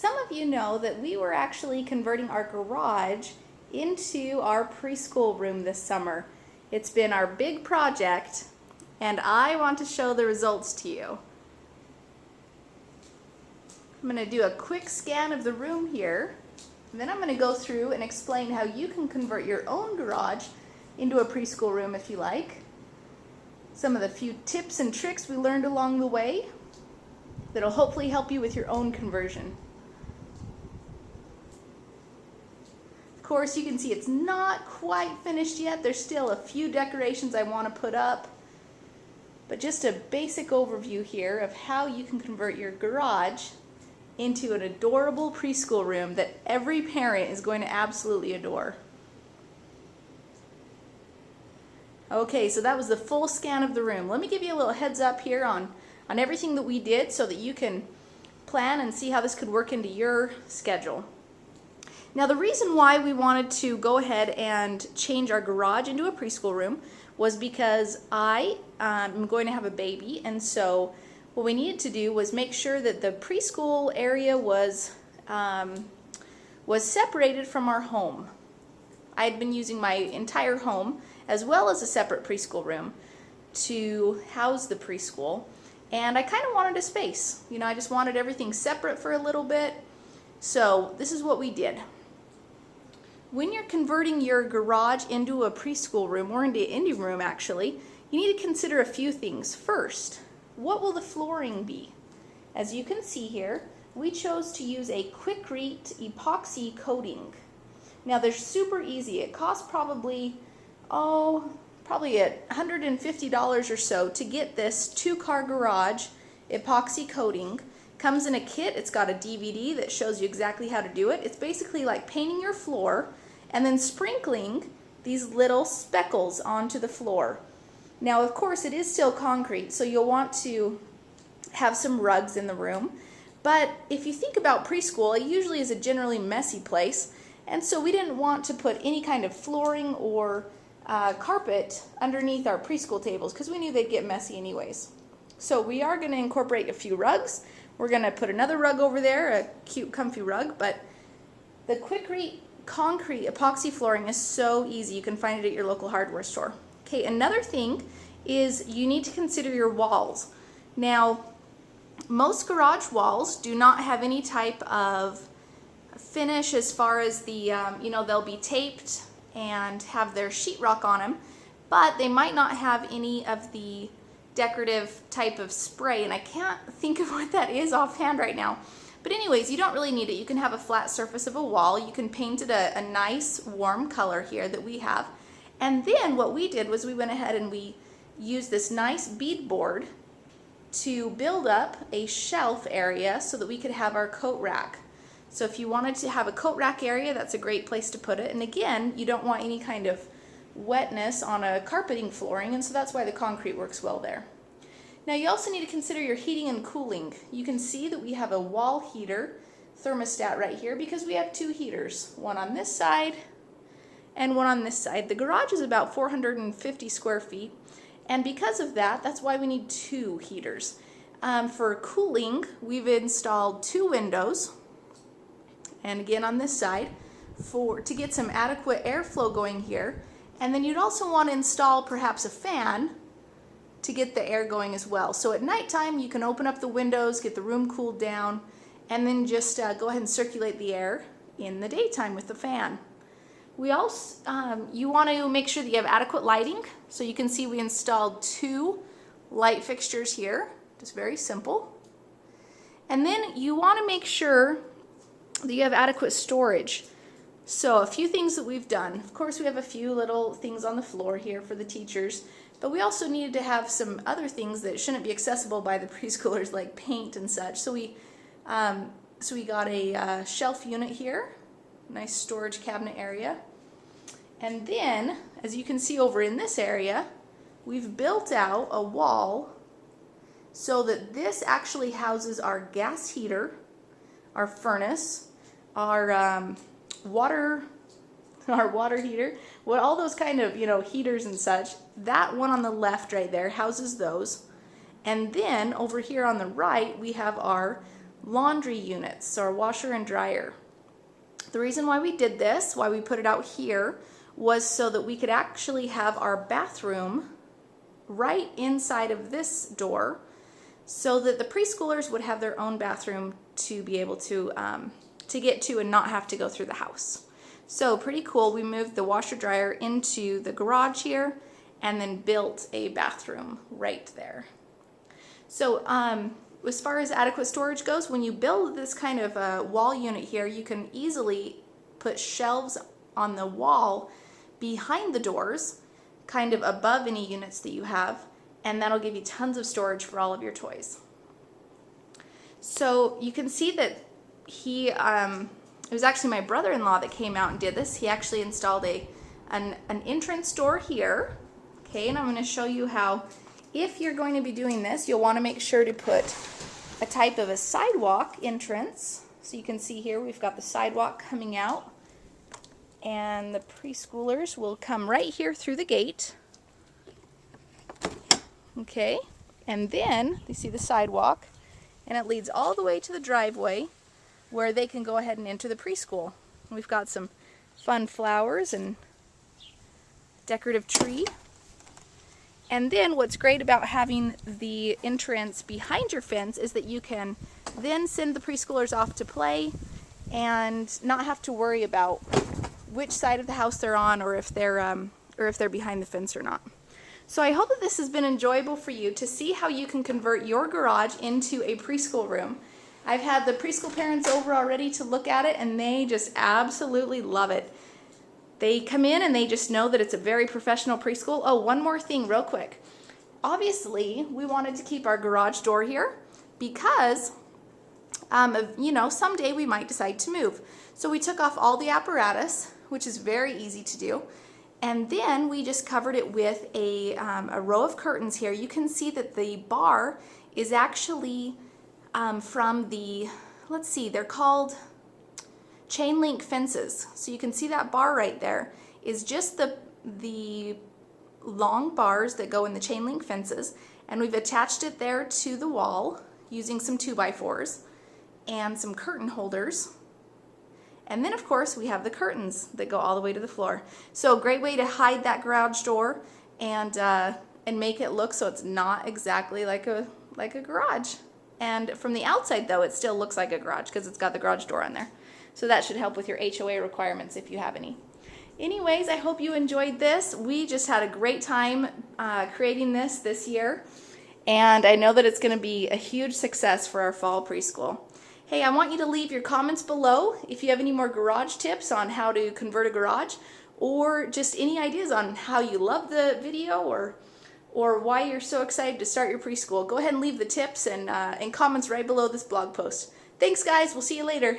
Some of you know that we were actually converting our garage into our preschool room this summer. It's been our big project, and I want to show the results to you. I'm going to do a quick scan of the room here, and then I'm going to go through and explain how you can convert your own garage into a preschool room if you like. Some of the few tips and tricks we learned along the way that'll hopefully help you with your own conversion. Of course, you can see it's not quite finished yet. There's still a few decorations I want to put up, but just a basic overview here of how you can convert your garage into an adorable preschool room that every parent is going to absolutely adore. Okay, so that was the full scan of the room. Let me give you a little heads up here on everything that we did so that you can plan and see how this could work into your schedule. Now, the reason why we wanted to go ahead and change our garage into a preschool room was because I am going to have a baby, and so what we needed to do was make sure that the preschool area was separated from our home. I had been using my entire home as well as a separate preschool room to house the preschool, and I kind of wanted a space. You know, I just wanted everything separate for a little bit, so this is what we did. When you're converting your garage into a preschool room, or into any room actually, you need to consider a few things. First, what will the flooring be? As you can see here, we chose to use a quick-rete epoxy coating. Now they're super easy. It costs probably $150 or so to get this 2-car garage epoxy coating. Comes in a kit. It's got a DVD that shows you exactly how to do it. It's basically like painting your floor and then sprinkling these little speckles onto the floor. Now, of course, it is still concrete, so you'll want to have some rugs in the room. But if you think about preschool, it usually is a generally messy place, and so we didn't want to put any kind of flooring or carpet underneath our preschool tables because we knew they'd get messy anyways. So we are going to incorporate a few rugs. We're going to put another rug over there, a cute comfy rug, but the quick-rete concrete epoxy flooring is so easy. You can find it at your local hardware store. Okay, another thing is you need to consider your walls. Now, most garage walls do not have any type of finish as far as the, they'll be taped and have their sheetrock on them, but they might not have any of the decorative type of spray, and I can't think of what that is offhand right now. But anyways, you don't really need it. You can have a flat surface of a wall. You can paint it a nice warm color here that we have. And then what we did was we went ahead and we used this nice beadboard to build up a shelf area so that we could have our coat rack. So if you wanted to have a coat rack area, that's a great place to put it. And again, you don't want any kind of wetness on a carpeting flooring, and so that's why the concrete works well there. Now you also need to consider your heating and cooling. You can see that we have a wall heater thermostat right here because we have 2 heaters, one on this side and one on this side. The garage is about 450 square feet, and because of that, that's why we need 2 heaters. For cooling, we've installed 2 windows, and again on this side, to get some adequate airflow going here. And then you'd also want to install perhaps a fan to get the air going as well. So at nighttime, you can open up the windows, get the room cooled down, and then just go ahead and circulate the air in the daytime with the fan. We also, you want to make sure that you have adequate lighting. So you can see we installed 2 light fixtures here, just very simple. And then you want to make sure that you have adequate storage. So a few things that we've done. Of course, we have a few little things on the floor here for the teachers, but we also needed to have some other things that shouldn't be accessible by the preschoolers, like paint and such. So we got a shelf unit here, nice storage cabinet area. And then, as you can see over in this area, we've built out a wall so that this actually houses our gas heater, our furnace, our water heater, all those kind of, heaters and such. That one on the left right there houses those. And then over here on the right, we have our laundry units or washer and dryer. The reason why we did this, why we put it out here, was so that we could actually have our bathroom right inside of this door, so that the preschoolers would have their own bathroom to be able to get to and not have to go through the house. So pretty cool. We moved the washer dryer into the garage here and then built a bathroom right there. So as far as adequate storage goes, when you build this kind of wall unit here, you can easily put shelves on the wall behind the doors, kind of above any units that you have, and that'll give you tons of storage for all of your toys. So you can see that it was actually my brother-in-law that came out and did this. He actually installed an entrance door here. Okay, and I'm going to show you how, if you're going to be doing this, you'll want to make sure to put a type of a sidewalk entrance. So you can see here we've got the sidewalk coming out, and the preschoolers will come right here through the gate. Okay, and then you see the sidewalk, and it leads all the way to the driveway where they can go ahead and enter the preschool. We've got some fun flowers and decorative tree. And then what's great about having the entrance behind your fence is that you can then send the preschoolers off to play and not have to worry about which side of the house they're on, or if they're behind the fence or not. So I hope that this has been enjoyable for you to see how you can convert your garage into a preschool room. I've had the preschool parents over already to look at it, and they just absolutely love it. They come in and they just know that it's a very professional preschool. Oh, one more thing real quick. Obviously, we wanted to keep our garage door here because, you know, someday we might decide to move. So we took off all the apparatus, which is very easy to do. And then we just covered it with a row of curtains here. You can see that the bar is actually from the, let's see, they're called chain link fences. So you can see that bar right there is just the long bars that go in the chain link fences, and we've attached it there to the wall using some 2x4s and some curtain holders. And then of course we have the curtains that go all the way to the floor. So a great way to hide that garage door and make it look so it's not exactly like a garage. And from the outside though, it still looks like a garage because it's got the garage door on there. So that should help with your HOA requirements if you have any. Anyways, I hope you enjoyed this. We just had a great time creating this year, and I know that it's going to be a huge success for our fall preschool. Hey, I want you to leave your comments below if you have any more garage tips on how to convert a garage, or just any ideas on how you love the video, or why you're so excited to start your preschool. Go ahead and leave the tips and comments right below this blog post. Thanks guys, we'll see you later.